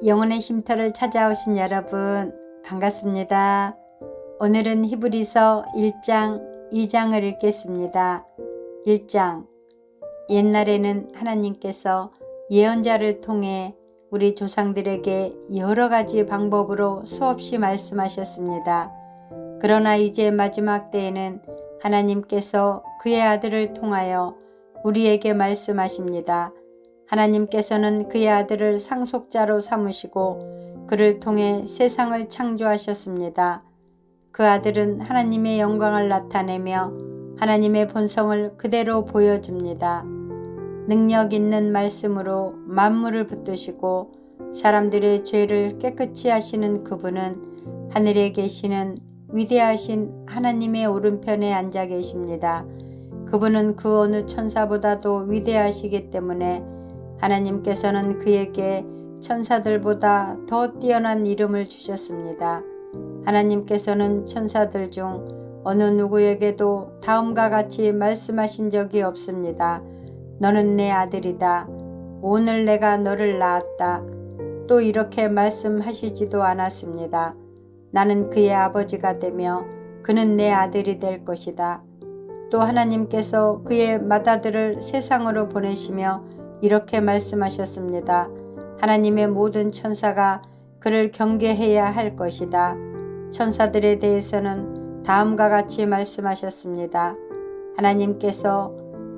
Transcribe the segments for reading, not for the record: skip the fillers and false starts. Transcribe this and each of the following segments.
영혼의 쉼터를 찾아오신 여러분 반갑습니다. 오늘은 히브리서 1장 2장을 읽겠습니다. 1장 옛날에는 하나님께서 예언자를 통해 우리 조상들에게 여러 가지 방법으로 수없이 말씀하셨습니다. 그러나 이제 마지막 때에는 하나님께서 그의 아들을 통하여 우리에게 말씀하십니다. 하나님께서는 그의 아들을 상속자로 삼으시고 그를 통해 세상을 창조하셨습니다. 그 아들은 하나님의 영광을 나타내며 하나님의 본성을 그대로 보여줍니다. 능력 있는 말씀으로 만물을 붙드시고 사람들의 죄를 깨끗이 하시는 그분은 하늘에 계시는 위대하신 하나님의 오른편에 앉아 계십니다. 그분은 그 어느 천사보다도 위대하시기 때문에 하나님께서는 그에게 천사들보다 더 뛰어난 이름을 주셨습니다. 하나님께서는 천사들 중 어느 누구에게도 다음과 같이 말씀하신 적이 없습니다. 너는 내 아들이다. 오늘 내가 너를 낳았다. 또 이렇게 말씀하시지도 않았습니다. 나는 그의 아버지가 되며 그는 내 아들이 될 것이다. 또 하나님께서 그의 맏아들을 세상으로 보내시며 이렇게 말씀하셨습니다. 하나님의 모든 천사가 그를 경계해야 할 것이다. 천사들에 대해서는 다음과 같이 말씀하셨습니다. 하나님께서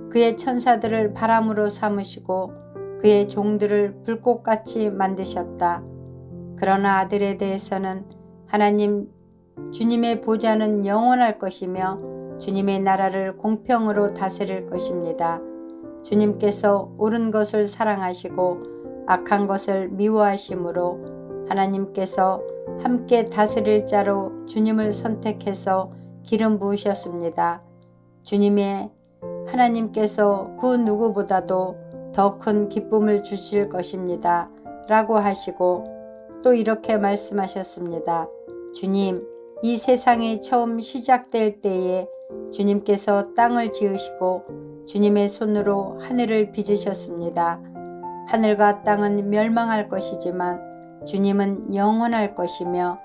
그의 천사들을 바람으로 삼으시고 그의 종들을 불꽃같이 만드셨다. 그러나 아들에 대해서는 하나님 주님의 보좌는 영원할 것이며 주님의 나라를 공평으로 다스릴 것입니다. 주님께서 옳은 것을 사랑하시고 악한 것을 미워하심으로 하나님께서 함께 다스릴 자로 주님을 선택해서 기름 부으셨습니다. 주님의 하나님께서 그 누구보다도 더 큰 기쁨을 주실 것입니다. 라고 하시고 또 이렇게 말씀하셨습니다. 주님, 이 세상이 처음 시작될 때에 주님께서 땅을 지으시고 주님의 손으로 하늘을 빚으셨습니다. 하늘과 땅은 멸망할 것이지만 주님은 영원할 것이며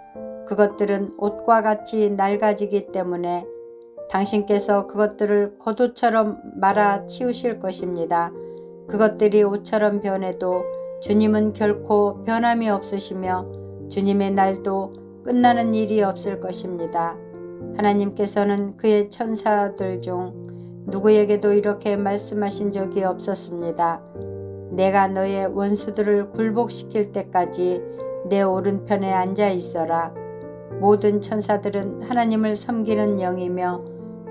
그것들은 옷과 같이 낡아지기 때문에 당신께서 그것들을 겉옷처럼 말아 치우실 것입니다. 그것들이 옷처럼 변해도 주님은 결코 변함이 없으시며 주님의 날도 끝나는 일이 없을 것입니다. 하나님께서는 그의 천사들 중 누구에게도 이렇게 말씀하신 적이 없었습니다. 내가 너의 원수들을 굴복시킬 때까지 내 오른편에 앉아 있어라. 모든 천사들은 하나님을 섬기는 영이며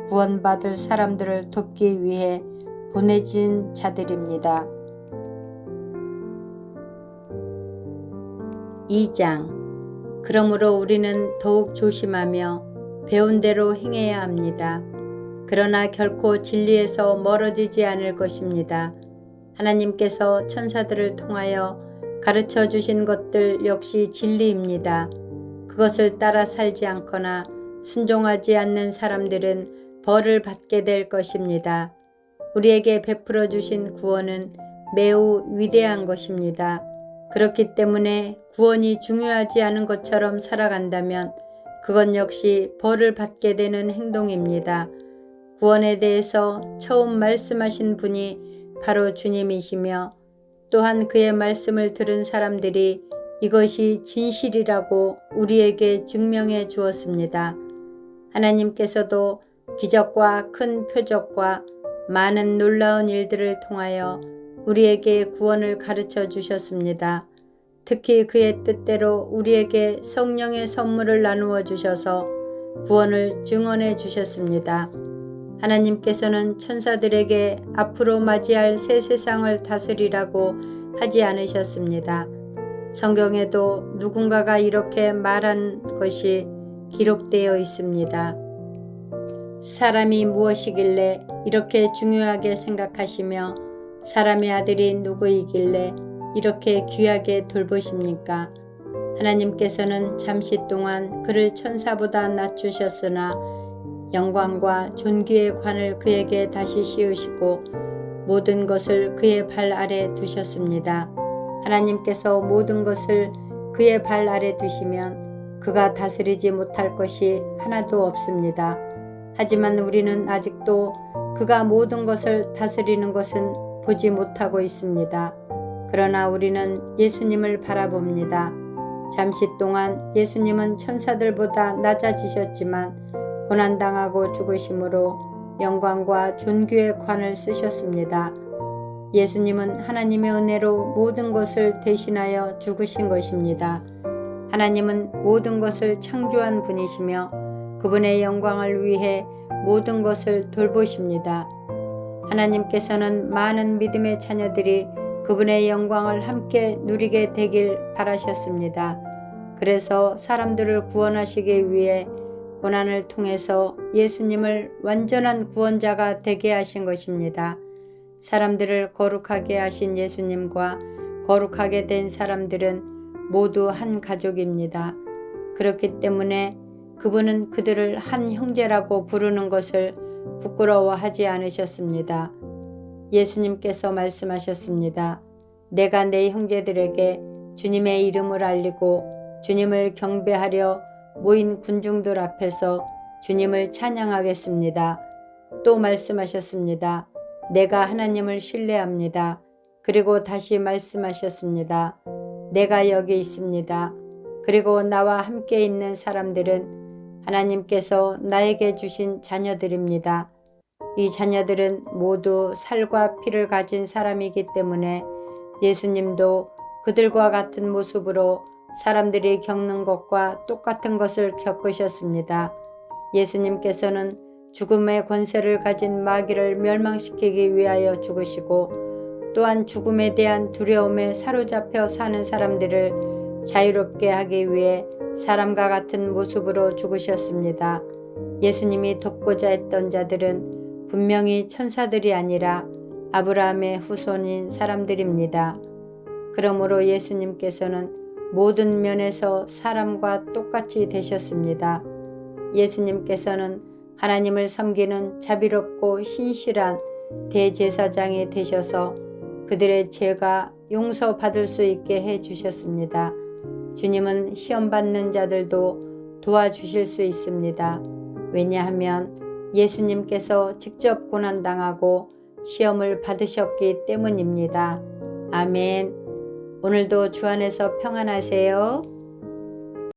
구원받을 사람들을 돕기 위해 보내진 자들입니다. 2장 그러므로 우리는 더욱 조심하며 배운 대로 행해야 합니다. 그러나 결코 진리에서 멀어지지 않을 것입니다. 하나님께서 천사들을 통하여 가르쳐 주신 것들 역시 진리입니다. 그것을 따라 살지 않거나 순종하지 않는 사람들은 벌을 받게 될 것입니다. 우리에게 베풀어 주신 구원은 매우 위대한 것입니다. 그렇기 때문에 구원이 중요하지 않은 것처럼 살아간다면 그건 역시 벌을 받게 되는 행동입니다. 구원에 대해서 처음 말씀하신 분이 바로 주님이시며 또한 그의 말씀을 들은 사람들이 이것이 진실이라고 우리에게 증명해 주었습니다. 하나님께서도 기적과 큰 표적과 많은 놀라운 일들을 통하여 우리에게 구원을 가르쳐 주셨습니다. 특히 그의 뜻대로 우리에게 성령의 선물을 나누어 주셔서 구원을 증언해 주셨습니다. 하나님께서는 천사들에게 앞으로 맞이할 새 세상을 다스리라고 하지 않으셨습니다. 성경에도 누군가가 이렇게 말한 것이 기록되어 있습니다. 사람이 무엇이길래 이렇게 중요하게 생각하시며 사람의 아들이 누구이길래 이렇게 귀하게 돌보십니까? 하나님께서는 잠시 동안 그를 천사보다 낮추셨으나 영광과 존귀의 관을 그에게 다시 씌우시고 모든 것을 그의 발 아래 두셨습니다. 하나님께서 모든 것을 그의 발 아래 두시면 그가 다스리지 못할 것이 하나도 없습니다. 하지만 우리는 아직도 그가 모든 것을 다스리는 것은 보지 못하고 있습니다. 그러나 우리는 예수님을 바라봅니다. 잠시 동안 예수님은 천사들보다 낮아지셨지만 고난당하고 죽으심으로 영광과 존귀의 관을 쓰셨습니다. 예수님은 하나님의 은혜로 모든 것을 대신하여 죽으신 것입니다. 하나님은 모든 것을 창조한 분이시며 그분의 영광을 위해 모든 것을 돌보십니다. 하나님께서는 많은 믿음의 자녀들이 그분의 영광을 함께 누리게 되길 바라셨습니다. 그래서 사람들을 구원하시기 위해 고난을 통해서 예수님을 완전한 구원자가 되게 하신 것입니다. 사람들을 거룩하게 하신 예수님과 거룩하게 된 사람들은 모두 한 가족입니다. 그렇기 때문에 그분은 그들을 한 형제라고 부르는 것을 부끄러워하지 않으셨습니다. 예수님께서 말씀하셨습니다. 내가 내 형제들에게 주님의 이름을 알리고 주님을 경배하려 모인 군중들 앞에서 주님을 찬양하겠습니다. 또 말씀하셨습니다. 내가 하나님을 신뢰합니다. 그리고 다시 말씀하셨습니다. 내가 여기 있습니다. 그리고 나와 함께 있는 사람들은 하나님께서 나에게 주신 자녀들입니다. 이 자녀들은 모두 살과 피를 가진 사람이기 때문에 예수님도 그들과 같은 모습으로 사람들이 겪는 것과 똑같은 것을 겪으셨습니다. 예수님께서는 죽음의 권세를 가진 마귀를 멸망시키기 위하여 죽으시고 또한 죽음에 대한 두려움에 사로잡혀 사는 사람들을 자유롭게 하기 위해 사람과 같은 모습으로 죽으셨습니다. 예수님이 돕고자 했던 자들은 분명히 천사들이 아니라 아브라함의 후손인 사람들입니다. 그러므로 예수님께서는 모든 면에서 사람과 똑같이 되셨습니다. 예수님께서는 하나님을 섬기는 자비롭고 신실한 대제사장이 되셔서 그들의 죄가 용서받을 수 있게 해주셨습니다. 주님은 시험받는 자들도 도와주실 수 있습니다. 왜냐하면 예수님께서 직접 고난당하고 시험을 받으셨기 때문입니다. 아멘. 오늘도 주 안에서 평안하세요.